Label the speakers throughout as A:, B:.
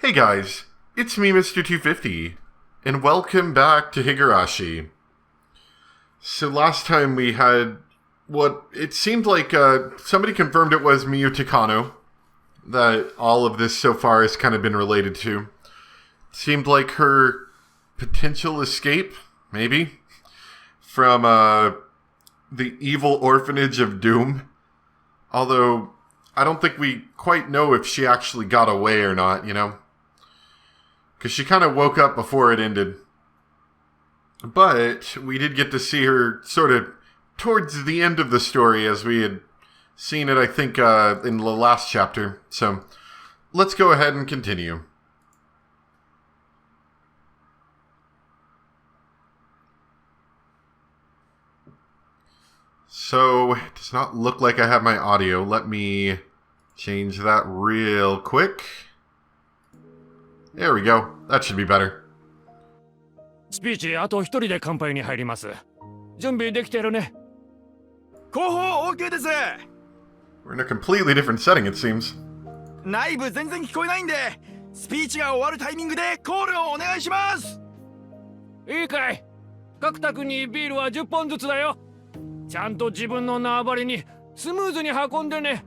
A: Hey guys, it's me, Mr. 250, and welcome back to Higurashi. So last time we had what it seemed like somebody confirmed it was Miyu Takano that all of this so far has kind of been related to. It seemed like her potential escape, maybe, from the evil orphanage of Doom. Although, I don't think we quite know if she actually got away or not, you know? Because she kind of woke up before it ended. But we did get to see her sort of towards the end of the story as we had seen it, I think, in the last chapter. So, let's go ahead and continue. So, it does not look like I have my audio. Let me change that real quick. There we go. That should be better.
B: スピーチあと一人で乾杯に入ります。準備できてるね。
C: 後方 OK です。
A: We're in a completely different setting, it seems.
C: 内部全然聞こえないんで、スピーチが終わるタイミングでコールをお願いします。
B: いいかい。各宅にビールは10本ずつだよ。ちゃんと自分の縄張りにスムーズに運んでね。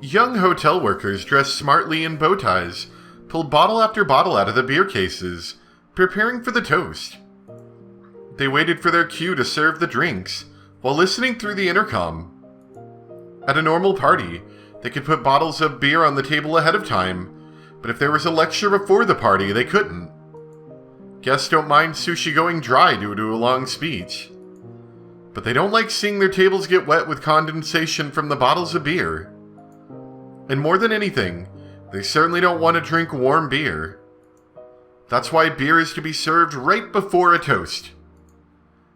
A: Young hotel workers dressed smartly in bow ties pulled bottle after bottle out of the beer cases, preparing for the toast. They waited for their cue to serve the drinks while listening through the intercom. At a normal party, they could put bottles of beer on the table ahead of time, but if there was a lecture before the party, they couldn't. Guests don't mind sushi going dry due to a long speech, but they don't like seeing their tables get wet with condensation from the bottles of beer. And more than anything, they certainly don't want to drink warm beer. That's why beer is to be served right before a toast.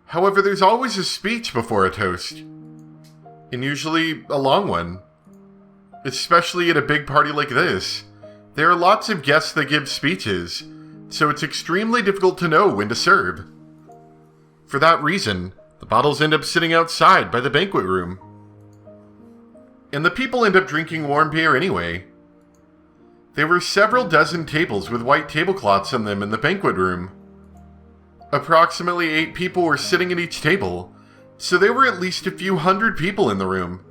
A: However, there's always a speech before a toast, and usually a long one. Especially at a big party like this, there are lots of guests that give speeches, so it's extremely difficult to know when to serve. For that reason, the bottles end up sitting outside by the banquet room. And the people end up drinking warm beer anyway. There were several dozen tables with white tablecloths on them in the banquet room. Approximately 8 people were sitting at each table, so there were at least a few hundred people in the room.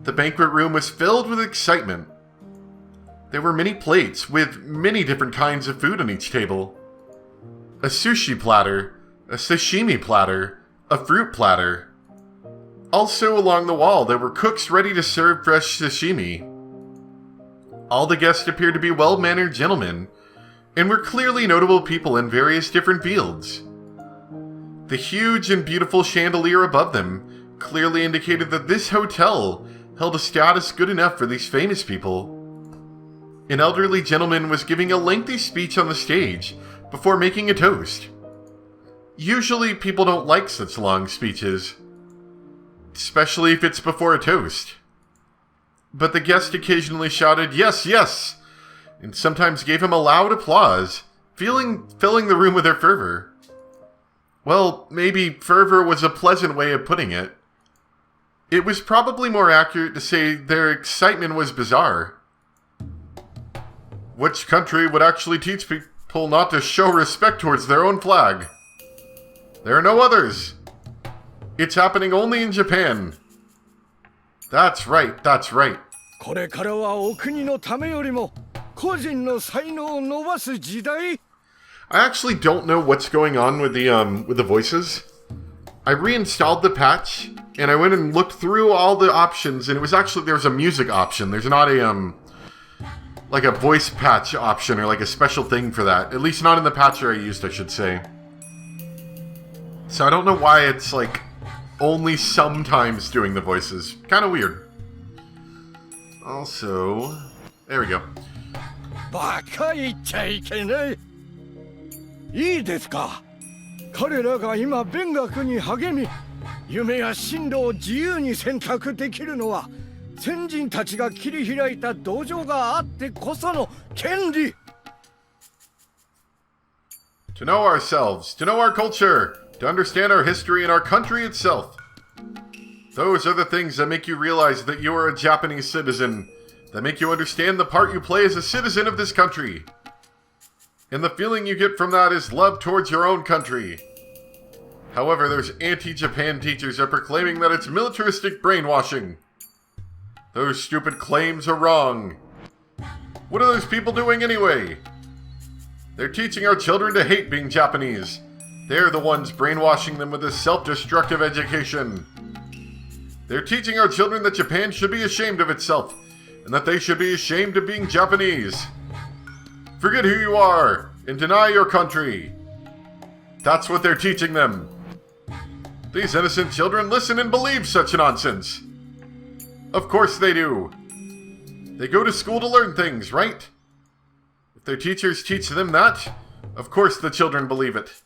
A: The banquet room was filled with excitement. There were many plates with many different kinds of food on each table. A sushi platter, a sashimi platter, a fruit platter. Also along the wall there were cooks ready to serve fresh sashimi. All the guests appeared to be well-mannered gentlemen, and were clearly notable people in various different fields. The huge and beautiful chandelier above them clearly indicated that this hotel held a status good enough for these famous people. An elderly gentleman was giving a lengthy speech on the stage before making a toast. Usually people don't like such long speeches, especially if it's before a toast. But the guest occasionally shouted, "Yes, yes!" and sometimes gave him a loud applause, filling the room with their fervor. Well, maybe fervor was a pleasant way of putting it. It was probably more accurate to say their excitement was bizarre. Which country would actually teach people not to show respect towards their own flag? There are no others. It's happening only in Japan. That's right, that's right.
D: これからはお国のためよりも個人の才能を伸ばす時代。
A: I actually don't know what's going on with the voices. I reinstalled the patch and I went and looked through all the options, and it was actually there's a music option. There's not a like a voice patch option or like a special thing for that. At least not in the patcher I used, I should say. So I don't know why it's like only sometimes doing the voices. Kind of weird. Also, there we go.
D: バカ言っちゃいけない。いいですか。彼らが今勉学に励み、夢や進路を自由に選択できるのは先人たちが切り開いた道場があってこその権利。
A: To know ourselves, to know our culture, to understand our history and our country itself. Those are the things that make you realize that you are a Japanese citizen that make you understand the part you play as a citizen of this country. And the feeling you get from that is love towards your own country. However, those anti-Japan teachers are proclaiming that it's militaristic brainwashing. Those stupid claims are wrong. What are those people doing anyway? They're teaching our children to hate being Japanese. They're the ones brainwashing them with this self-destructive education. They're teaching our children that Japan should be ashamed of itself, and that they should be ashamed of being Japanese. Forget who you are, and deny your country. That's what they're teaching them. These innocent children listen and believe such nonsense. Of course they do. They go to school to learn things, right? If their teachers teach them that, of course the children believe it.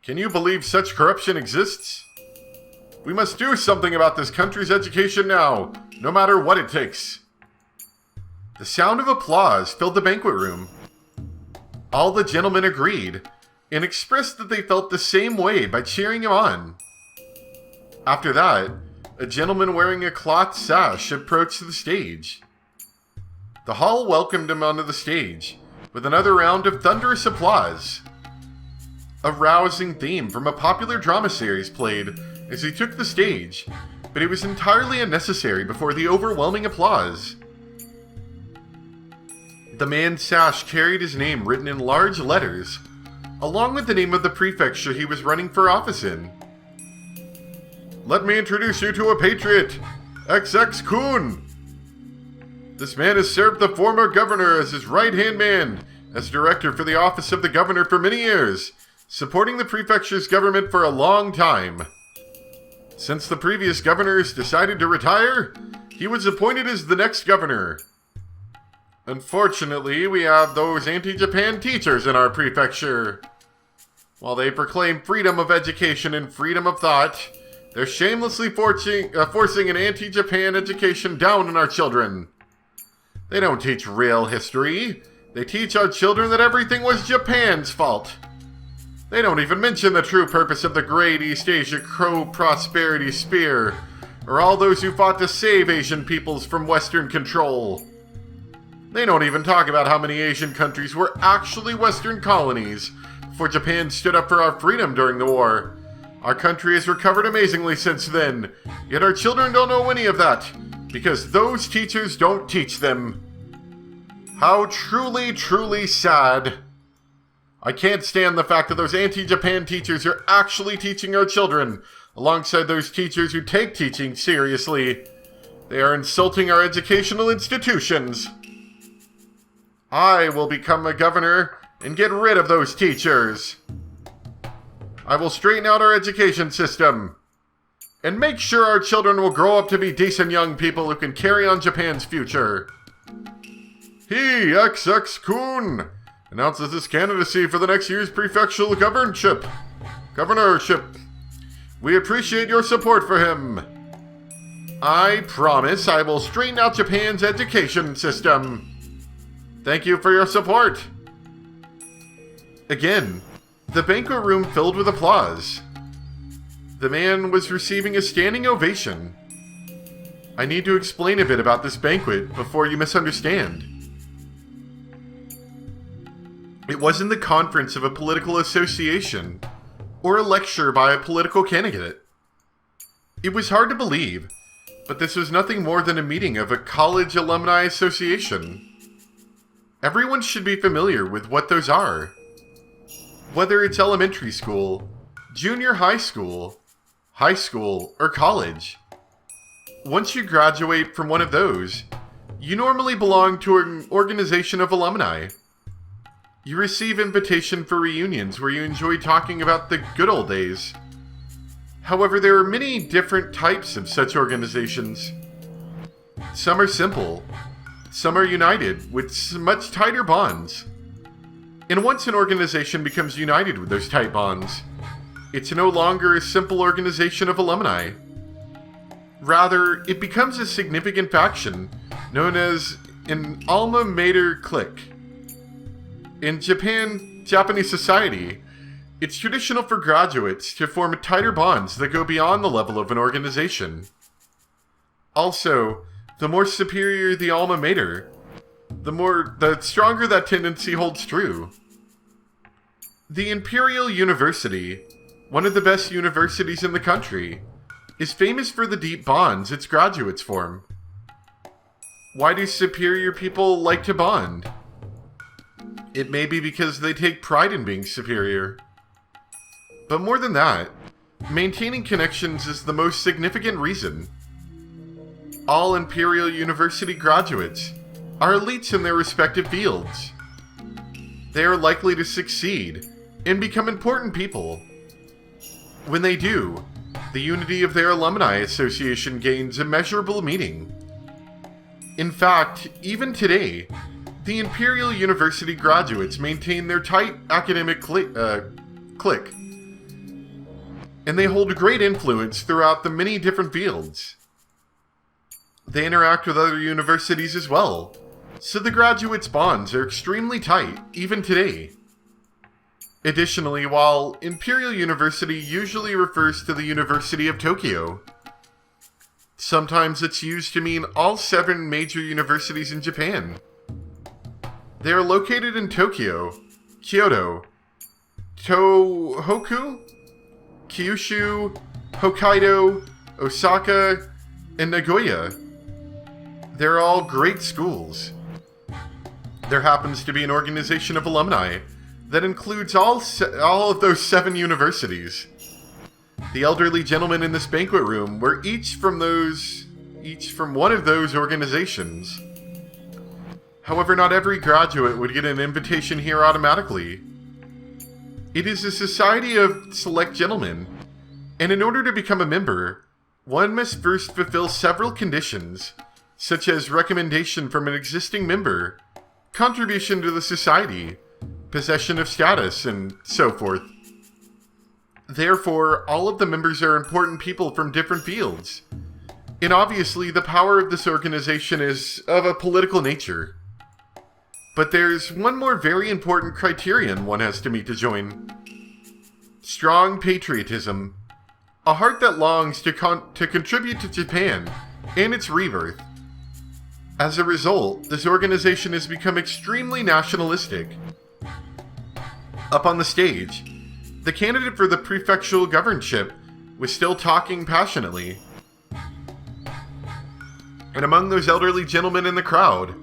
A: Can you believe such corruption exists? We must do something about this country's education now, no matter what it takes. The sound of applause filled the banquet room. All the gentlemen agreed, and expressed that they felt the same way by cheering him on. After that, a gentleman wearing a cloth sash approached the stage. The hall welcomed him onto the stage, with another round of thunderous applause. A rousing theme from a popular drama series played as he took the stage, but it was entirely unnecessary before the overwhelming applause. The man's sash carried his name written in large letters, along with the name of the prefecture he was running for office in. Let me introduce you to a patriot, XX Kun. This man has served the former governor as his right-hand man, as director for the office of the governor for many years, supporting the prefecture's government for a long time. Since the previous governors decided to retire, he was appointed as the next governor. Unfortunately, we have those anti-Japan teachers in our prefecture. While they proclaim freedom of education and freedom of thought, they're shamelessly forcing an anti-Japan education down on our children. They don't teach real history. They teach our children that everything was Japan's fault. They don't even mention the true purpose of the Great East Asia Crow Prosperity Spear, or all those who fought to save Asian peoples from Western control. They don't even talk about how many Asian countries were actually Western colonies before Japan stood up for our freedom during the war. Our country has recovered amazingly since then, yet our children don't know any of that, because those teachers don't teach them. How truly, truly sad. I can't stand the fact that those anti-Japan teachers are actually teaching our children, alongside those teachers who take teaching seriously. They are insulting our educational institutions. I will become a governor and get rid of those teachers. I will straighten out our education system and make sure our children will grow up to be decent young people who can carry on Japan's future. He, XX Kun, announces his candidacy for the next year's prefectural governorship. We appreciate your support for him. I promise I will straighten out Japan's education system. Thank you for your support. Again, the banquet room filled with applause. The man was receiving a standing ovation. I need to explain a bit about this banquet before you misunderstand. It wasn't the conference of a political association or a lecture by a political candidate. It was hard to believe, but this was nothing more than a meeting of a college alumni association. Everyone should be familiar with what those are. Whether it's elementary school, junior high school, or college. Once you graduate from one of those, you normally belong to an organization of alumni. You receive invitation for reunions where you enjoy talking about the good old days. However, there are many different types of such organizations. Some are simple. Some are united with much tighter bonds. And once an organization becomes united with those tight bonds, it's no longer a simple organization of alumni. Rather, it becomes a significant faction known as an alma mater clique. In Japanese society, it's traditional for graduates to form tighter bonds that go beyond the level of an organization. Also, the more superior the alma mater, the stronger that tendency holds true. The Imperial University, one of the best universities in the country, is famous for the deep bonds its graduates form. Why do superior people like to bond? It may be because they take pride in being superior. But more than that, maintaining connections is the most significant reason. All Imperial University graduates are elites in their respective fields. They are likely to succeed and become important people. When they do, the unity of their alumni association gains immeasurable meaning. In fact, even today, the Imperial University graduates maintain their tight academic clique, and they hold great influence throughout the many different fields. They interact with other universities as well, so the graduates' bonds are extremely tight, even today. Additionally, while Imperial University usually refers to the University of Tokyo, sometimes it's used to mean all 7 major universities in Japan. They are located in Tokyo, Kyoto, Tohoku, Kyushu, Hokkaido, Osaka, and Nagoya. They're all great schools. There happens to be an organization of alumni that includes all of those 7 universities. The elderly gentlemen in this banquet room were each from one of those organizations. However, not every graduate would get an invitation here automatically. It is a society of select gentlemen, and in order to become a member, one must first fulfill several conditions, such as recommendation from an existing member, contribution to the society, possession of status, and so forth. Therefore, all of the members are important people from different fields, and obviously the power of this organization is of a political nature. But there's one more very important criterion one has to meet to join. Strong patriotism, a heart that longs to contribute to Japan and its rebirth. As a result, this organization has become extremely nationalistic. Up on the stage, the candidate for the prefectural governorship was still talking passionately. And among those elderly gentlemen in the crowd,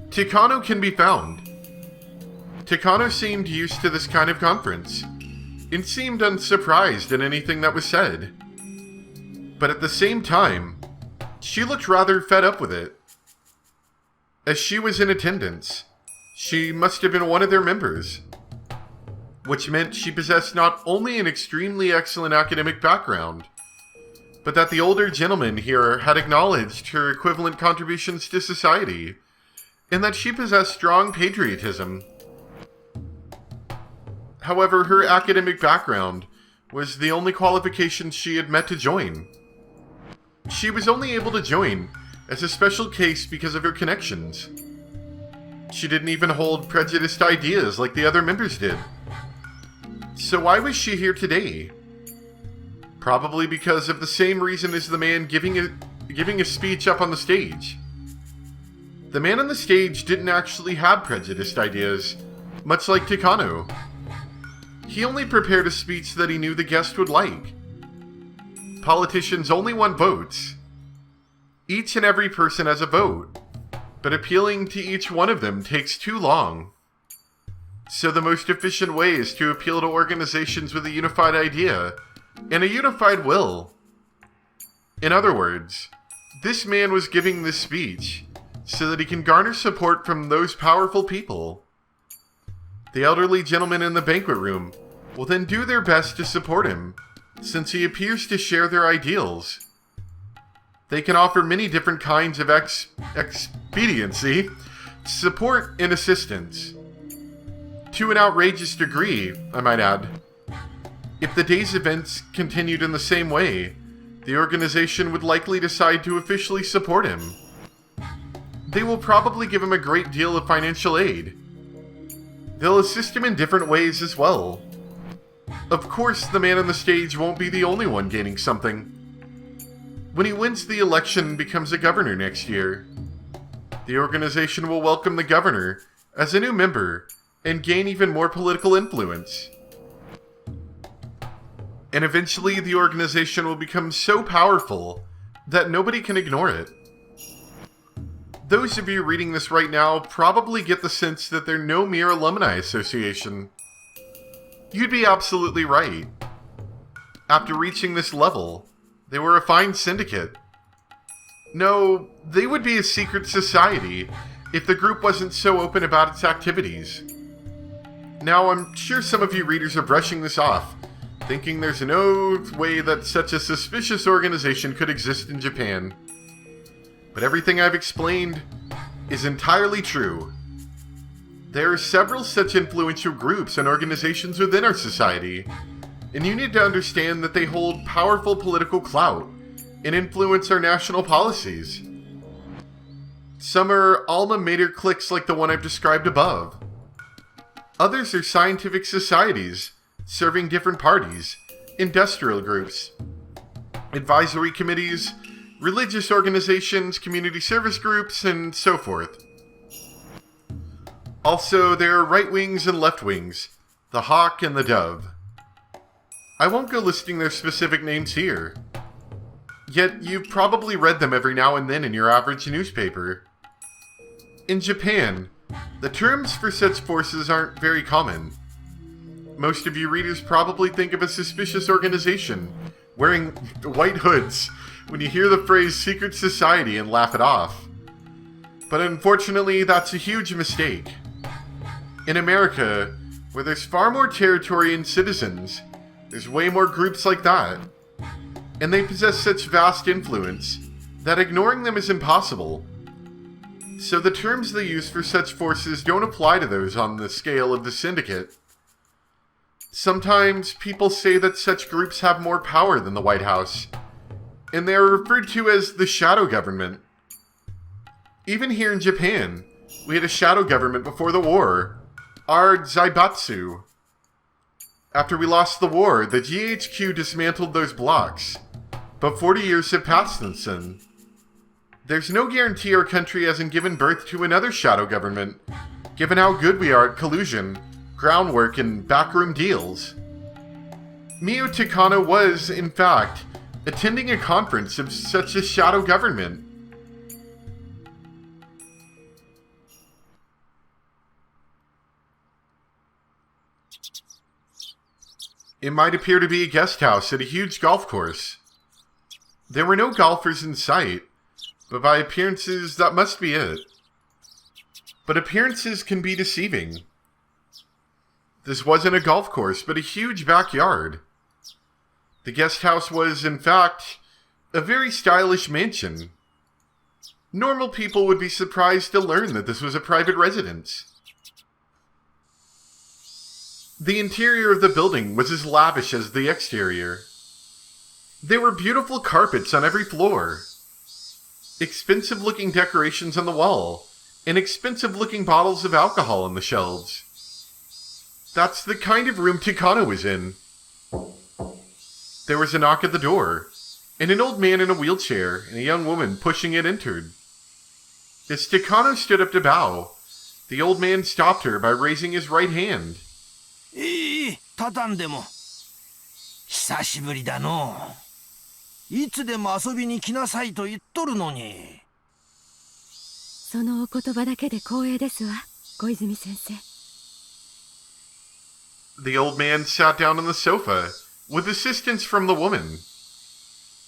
A: Takano can be found. Takano seemed used to this kind of conference, and seemed unsurprised at anything that was said. But at the same time, she looked rather fed up with it. As she was in attendance, she must have been one of their members, which meant she possessed not only an extremely excellent academic background, but that the older gentleman here had acknowledged her equivalent contributions to society, and that she possessed strong patriotism. However, her academic background was the only qualification she had met to join. She was only able to join as a special case because of her connections. She didn't even hold prejudiced ideas like the other members did. So why was she here today? Probably because of the same reason as the man giving a speech up on the stage. The man on the stage didn't actually have prejudiced ideas, much like Takano. He only prepared a speech that he knew the guest would like. Politicians only want votes. Each and every person has a vote, but appealing to each one of them takes too long. So the most efficient way is to appeal to organizations with a unified idea and a unified will. In other words, this man was giving this speech so that he can garner support from those powerful people. The elderly gentlemen in the banquet room will then do their best to support him, since he appears to share their ideals. They can offer many different kinds of expediency, support, and assistance. To an outrageous degree, I might add. If the day's events continued in the same way, the organization would likely decide to officially support him. They will probably give him a great deal of financial aid. They'll assist him in different ways as well. Of course, the man on the stage won't be the only one gaining something. when he wins the election and becomes a governor next year. The organization will welcome the governor as a new member and gain even more political influence. And eventually the organization will become so powerful that nobody can ignore it. Those of you reading this right now probably get the sense that they're no mere alumni association. You'd be absolutely right. After reaching this level, they were a fine syndicate. No, they would be a secret society if the group wasn't so open about its activities. Now, I'm sure some of you readers are brushing this off, thinking there's no way that such a suspicious organization could exist in Japan. But everything I've explained is entirely true. There are several such influential groups and organizations within our society, and you need to understand that they hold powerful political clout and influence our national policies. Some are alma mater cliques like the one I've described above. Others are scientific societies serving different parties, industrial groups, advisory committees, religious organizations, community service groups, and so forth. Also, there are right wings and left wings, the hawk and the dove. I won't go listing their specific names here. Yet, you've probably read them every now and then in your average newspaper. In Japan, the terms for such forces aren't very common. Most of you readers probably think of a suspicious organization wearing white hoods when you hear the phrase secret society and laugh it off. But unfortunately, that's a huge mistake. In America, where there's far more territory and citizens, there's way more groups like that. And they possess such vast influence that ignoring them is impossible. So the terms they use for such forces don't apply to those on the scale of the syndicate. Sometimes people say that such groups have more power than the White House, and they are referred to as the shadow government. Even here in Japan, we had a shadow government before the war, our Zaibatsu. After we lost the war, the GHQ dismantled those blocks, but 40 years have passed since then. There's no guarantee our country hasn't given birth to another shadow government, given how good we are at collusion, groundwork, and backroom deals. Mio Takano was, in fact, attending a conference of such a shadow government. It might appear to be a guest house at a huge golf course. There were no golfers in sight, but by appearances, that must be it. But appearances can be deceiving. This wasn't a golf course, but a huge backyard. The guest house was, in fact, a very stylish mansion. Normal people would be surprised to learn that this was a private residence. The interior of the building was as lavish as the exterior. There were beautiful carpets on every floor, expensive-looking decorations on the wall, and expensive-looking bottles of alcohol on the shelves. That's the kind of room Takano was in. There was a knock at the door, and an old man in a wheelchair and a young woman pushing it entered. As Takano stood up to bow, the old man stopped her by raising his right hand.
C: 畳んでも久しぶりだのう。いつでも遊びに来なさいと言っとるのに。
E: そのお言葉だけで光栄ですわ、小泉先生。
A: The old man sat down on the sofa, with assistance from the woman.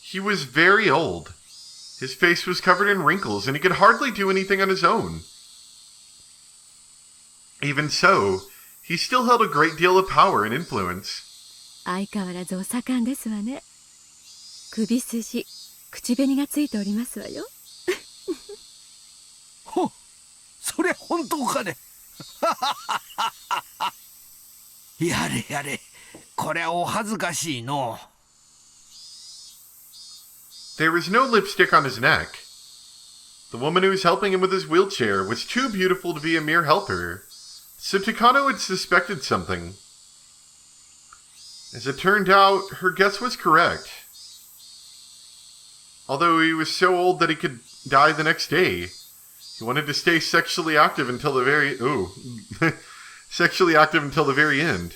A: He was very old. His face was covered in wrinkles, and he could hardly do anything on his own. Even so, he still held a great deal of power and influence.
E: 相変わらずお盛んですわね。首筋、口紅がついておりますわよ。
C: ほっ、それ本当かね。やれやれ、これはお恥ずかしいの。
A: There was no lipstick on his neck. The woman who was helping him with his wheelchair was too beautiful to be a mere helper, so Takano had suspected something. As it turned out, her guess was correct. although he was so old that he could die the next day. He wanted to stay sexually active until the very... sexually active until the very end.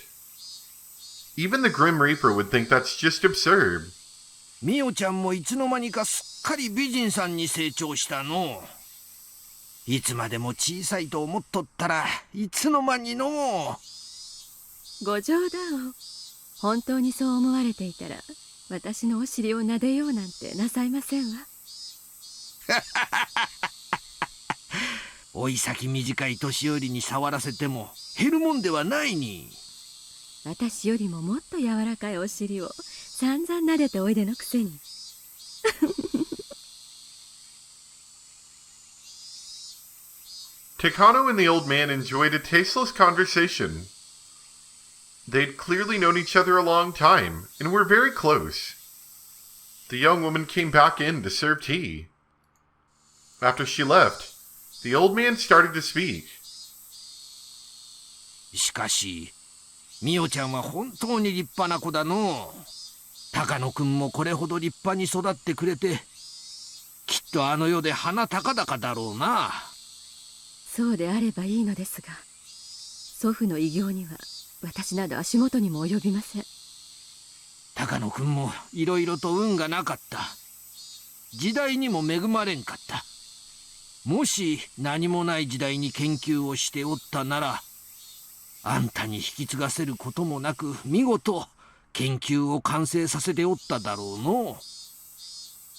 A: Even the Grim Reaper would think that's just absurd.
C: ミオちゃんもいつの間にかすっかり美人さんに成長したの。いつまでも小さいと思っとったらいつの間にの。
E: ご冗談を。本当にそう思われていたら、私のお尻を撫でようなんてなさいませんわ。
C: 老い先短い年寄りに触らせても減るもんではないに。
E: 私よりももっと柔らかいお尻を散々撫でておいでのくせに。
A: Takano and the old man enjoyed a tasteless conversation. They'd clearly known each other a long time, and were very close. The young woman came back in to serve tea. After she left, the old man started to speak.
C: しかし、ミオちゃんは本当に立派な子だの。高野くんもこれほど立派に育ってくれて、きっとあの世で鼻高々だろうな。
E: そうであればいいのですが、祖父の偉業には私など足元にも及びません。
C: 高野くんもいろいろと運がなかった。時代にも恵まれんかった。もし何もない時代に研究をしておったなら、あんたに引き継がせることもなく見事研究を完成させておっただろうの。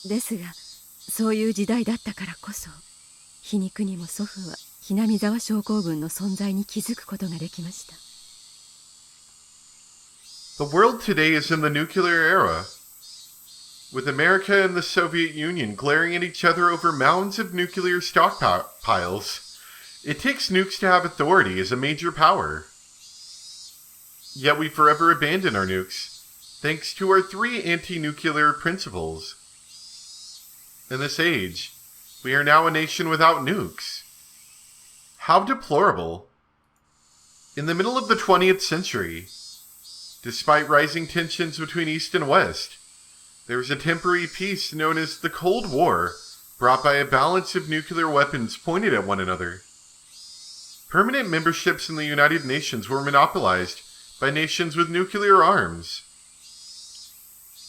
E: ですが、そういう時代だったからこそ、皮肉にも祖父はひなみ沢症候群の存在に気づくことができました。
A: The world today is in the nuclear era, with America and the Soviet Union glaring at each other over mounds of nuclear stockpiles. It takes nukes to have authority as a major power. Yet we forever abandon our nukes, thanks to our 3 anti-nuclear principles. In this age, we are now a nation without nukes. How deplorable. In the middle of the 20th century, despite rising tensions between East and West, there was a temporary peace known as the Cold War, brought by a balance of nuclear weapons pointed at one another. Permanent memberships in the United Nations were monopolized by nations with nuclear arms.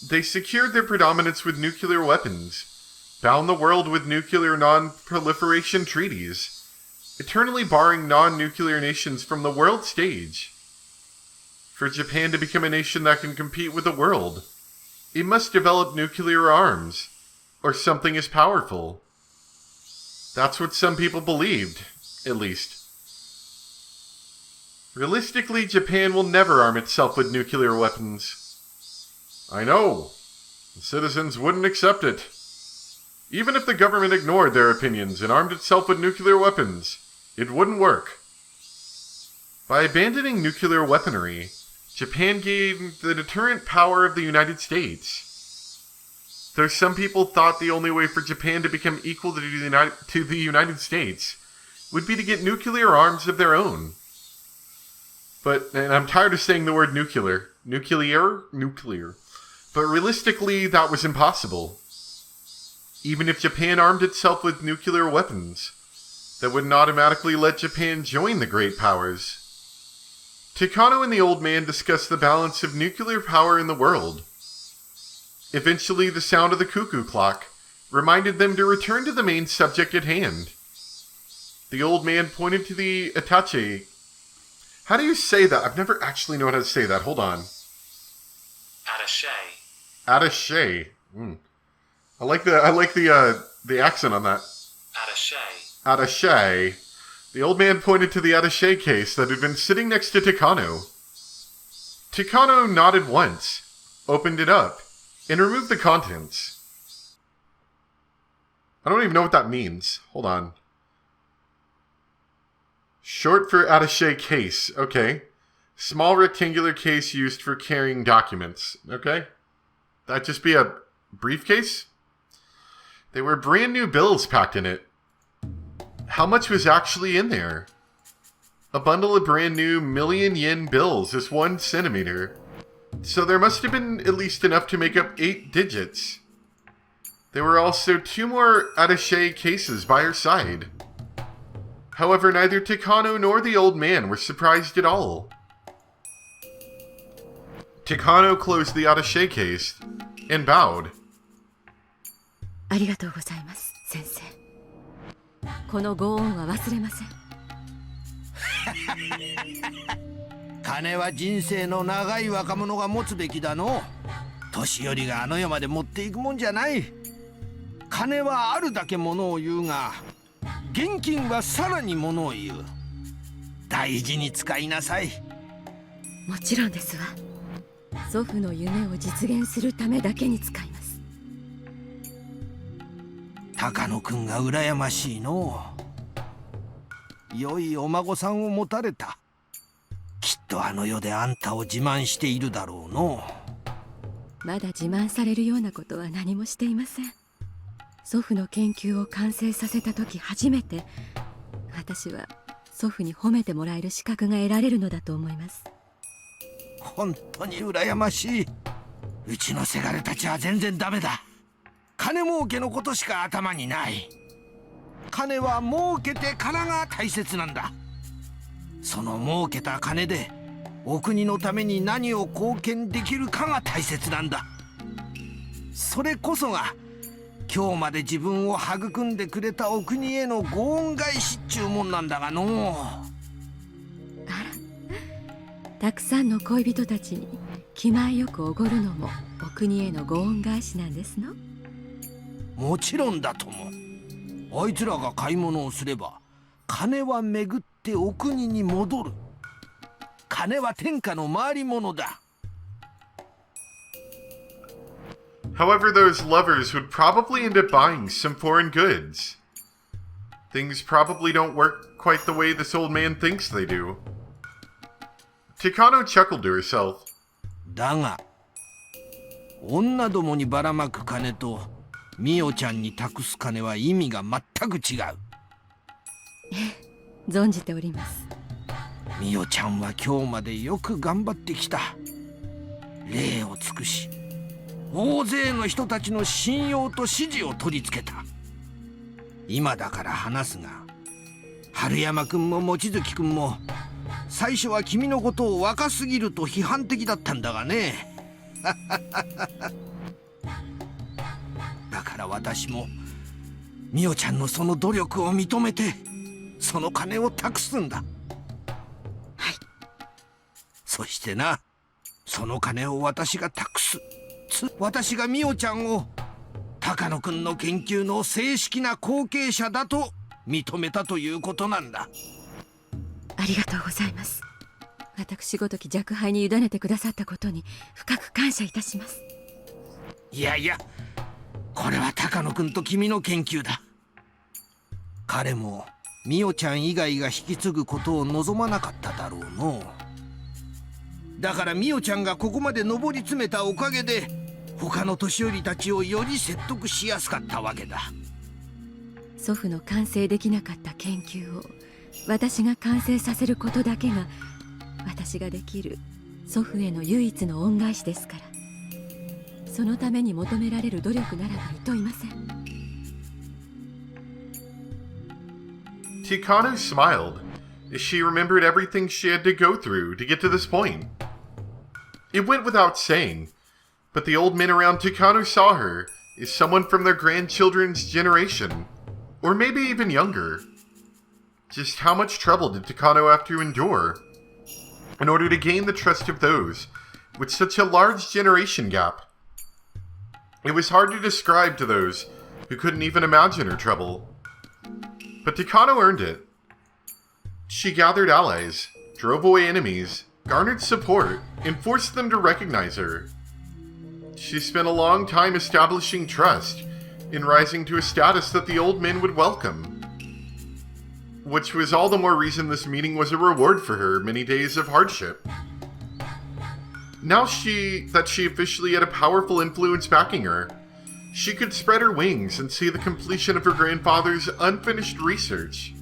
A: They secured their predominance with nuclear weapons, bound the world with nuclear non-proliferation treaties, eternally barring non-nuclear nations from the world stage. For Japan to become a nation that can compete with the world, it must develop nuclear arms, or something as powerful. That's what some people believed, at least. Realistically, Japan will never arm itself with nuclear weapons. I know. The citizens wouldn't accept it. Even if the government ignored their opinions and armed itself with nuclear weapons, it wouldn't work. By abandoning nuclear weaponry, Japan gained the deterrent power of the United States. Though some people thought the only way for Japan to become equal to the United States would be to get nuclear arms of their own. And I'm tired of saying the word nuclear. Nuclear. But realistically, that was impossible. Even if Japan armed itself with nuclear weapons, that wouldn't automatically let Japan join the great powers. Takano and the old man discussed the balance of nuclear power in the world. Eventually, the sound of the cuckoo clock reminded them to return to the main subject at hand. The old man pointed to the attache. How do you say that? I've never actually known how to say that. Hold on.
F: Attaché.
A: Attaché. I like the accent on that.
F: Attaché.
A: Attaché. The old man pointed to the attaché case that had been sitting next to Takano. Takano nodded once, opened it up, and removed the contents. I don't even know what that means. Hold on. Short for attaché case. Okay. Small rectangular case used for carrying documents. Okay. That'd just be a briefcase? There were brand new bills packed in it. How much was actually in there? A bundle of brand new 1,000,000 yen bills is 1 centimeter. So there must have been at least enough to make up 8 digits. There were also 2 more attaché cases by her side. However, neither Takano nor the old man were surprised at all. Takano closed the attaché case and bowed.
E: ありがとうございます、先生。このご恩は忘れません。
C: 金は人生の長い若者が持つべきだの。年寄りがあの世まで持っていくもんじゃない。金はあるだけものを言うが、現金はさらにものを言う。大事に使いなさい。
E: もちろんですわ。祖父の夢を実現するためだけに使います。
C: 高野くんが羨ましいの。良いお孫さんを持たれた。きっとあの世であんたを自慢しているだろうの。
E: まだ自慢されるようなことは何もしていません。祖父の研究を完成させた時初めて、私は祖父に褒めてもらえる資格が得られるのだと思います。
C: 本当に羨ましい。うちのせがれたちは全然ダメだ。金儲けのことしか頭にない。金は儲けてからが大切なんだ。その儲けた金でお国のために何を貢献できるかが大切なんだ。それこそが今日まで自分を育んでくれたお国へのご恩返しっちゅうもんなんだがの。
E: あら、たくさんの恋人たちに気前よくおごるのもお国へのご恩返しなんですの。
C: もちろんだとも。あいつらが買い物をすれば金は巡ってお国に戻る。金は天下の回り物だ。
A: However, those lovers would probably end up buying some foreign goods. Things probably don't work quite the way this old man thinks they do. Takano chuckled to herself.
C: だが女どもにばらまく金とミオちゃんに託す金は意味が全く違う。
E: 存じております。
C: ミオちゃんは今日までよく頑張ってきた。礼を尽くし大勢の人たちの信用と支持を取り付けた。今だから話すが、春山くんも望月くんも最初は君のことを若すぎると批判的だったんだがね。だから私もミオちゃんのその努力を認めてその金を託すんだ。はい。そしてな、その金を私が託す。私がミオちゃんを高野くんの研究の正式な後継者だと認めたということなんだ。
E: ありがとうございます。私ごとき若輩に委ねてくださったことに深く感謝いたします。
C: いやいや、これは高野くんと君の研究だ。彼もミオちゃん以外が引き継ぐことを望まなかっただろうの。だからミオちゃんがここまで上り詰めたおかげで他の年寄りたちをより説得しやすかったわけだ。
E: 祖父の完成できなかった研究を私が完成させることだけが私ができる祖父への唯一の恩返しですから、そのために求められる努力ならばいといません。
A: Takano smiled as she remembered everything she had to go through to get to this point. It went without saying, but the old men around Takano saw her as someone from their grandchildren's generation, or maybe even younger. Just how much trouble did Takano have to endure in order to gain the trust of those with such a large generation gap? It was hard to describe to those who couldn't even imagine her trouble. But Takano earned it. She gathered allies, drove away enemies, garnered support, and forced them to recognize her. She spent a long time establishing trust and rising to a status that the old men would welcome. Which was all the more reason this meeting was a reward for her many days of hardship. Now that she officially had a powerful influence backing her, she could spread her wings and see the completion of her grandfather's unfinished research.